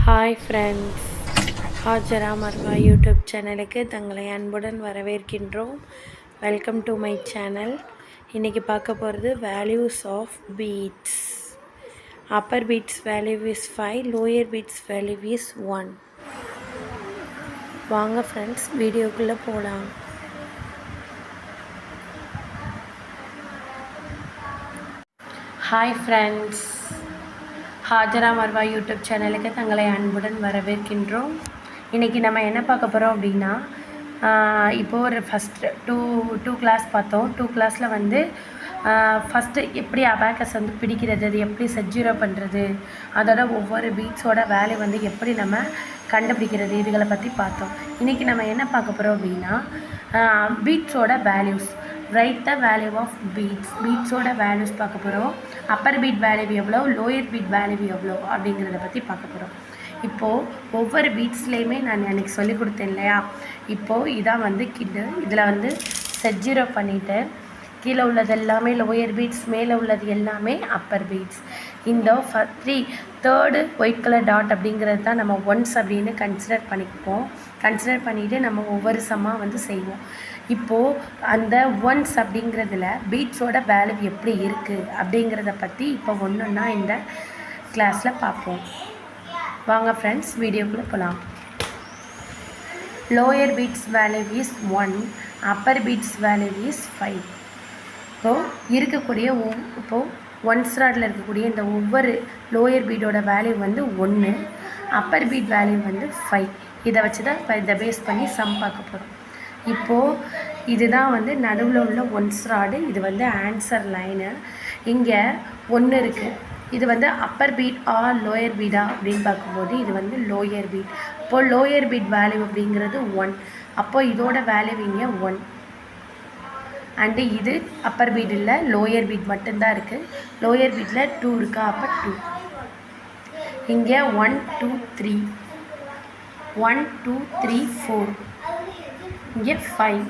Hi friends, Hajara Marwa YouTube சேனலுக்கு தங்களை அன்புடன் வரவேற்கின்றோம். Welcome to my channel. இன்றைக்கி பார்க்க போகிறது values of beats. Upper beats value is 5, lower beats value is 1. வாங்க ஃப்ரெண்ட்ஸ், வீடியோக்குள்ளே போகலாம். Hi friends, Hajara Marwa YouTube சேனலுக்கு தங்களை அன்புடன் வரவேற்கின்றோம். இன்றைக்கி நம்ம என்ன பார்க்க போகிறோம் அப்படின்னா, இப்போது ஒரு ஃபஸ்ட்டு டூ கிளாஸ் பார்த்தோம். 2 கிளாஸில் வந்து ஃபஸ்ட்டு எப்படி அபாக்கஸ் வந்து பிடிக்கிறது, அது எப்படி செட் பண்ணுறது, அதோட ஒவ்வொரு பீட்ஸோட வேல்யூ வந்து எப்படி நம்ம கண்டுபிடிக்கிறது, இதுகளை பற்றி பார்த்தோம். இன்றைக்கி நம்ம என்ன பார்க்க போகிறோம் அப்படின்னா, பீட்ஸோட values, right the value of பீட்ஸோட வேல்யூஸ் பார்க்க போகிறோம். அப்பர் பீட் வேல்யூ எவ்வளோ, லோயர் பீட் வேல்யூ எவ்வளோ அப்படிங்கிறத பற்றி பார்க்க போகிறோம். இப்போது ஒவ்வொரு பீட்ஸ்லேயுமே நான் அன்றைக்கி சொல்லி கொடுத்தேன் இல்லையா, இப்போது இதான் வந்து இதில் வந்து செட் 0 பண்ணிவிட்டு கீழே உள்ளது எல்லாமே லோயர் பீட்ஸ், மேலே உள்ளது எல்லாமே அப்பர் பீட்ஸ். இந்த தேர்டு ஒயிட் கலர் டாட் அப்படிங்கிறது தான் நம்ம ஒன்ஸ் அப்படின்னு கன்சிடர் பண்ணிவிட்டு நம்ம ஒவ்வொரு சம்மாக வந்து செய்வோம். இப்போது அந்த ஒன்ஸ் அப்படிங்கிறதுல பீட்ஸோட வேல்யூ எப்படி இருக்குது அப்படிங்கிறத பற்றி இப்போ ஒன்றுன்னா இந்த கிளாஸில் பார்ப்போம். வாங்க ஃப்ரெண்ட்ஸ், வீடியோக்குள்ளே போகலாம். Lower beats value is 1, upper beats value is 5. இப்போது ஒன்ஸ் ராடில் இருக்கக்கூடிய இந்த ஒவ்வொரு லோயர் பீடோட வேல்யூ வந்து 1, அப்பர் பீட் வேல்யூ வந்து 5. இதை வச்சு தான் இப்போ இதை பேஸ் பண்ணி சம் பார்க்க போகிறோம். இப்போது இதுதான் வந்து நடுவில் உள்ள ஒன்ஸ் ராடு, இது வந்து ஆன்சர் லைனு. இங்கே 1 இருக்குது. இது வந்து அப்பர் பீட் ஆர் லோயர் பீடா அப்படின்னு பார்க்கும்போது இது வந்து லோயர் பீட். இப்போது லோயர் பீட் வேல்யூ அப்படிங்கிறது 1. அப்போது இதோட வேல்யூ இங்கே 1. அண்டு இது அப்பர் பீட் இல்லை, லோயர் பீட் மட்டும்தான் இருக்குது. லோயர் பீட்டில் 2 இருக்கா, அப்போ 2. இங்கே 1 2 3, 1 2 3 4, இங்கே 5.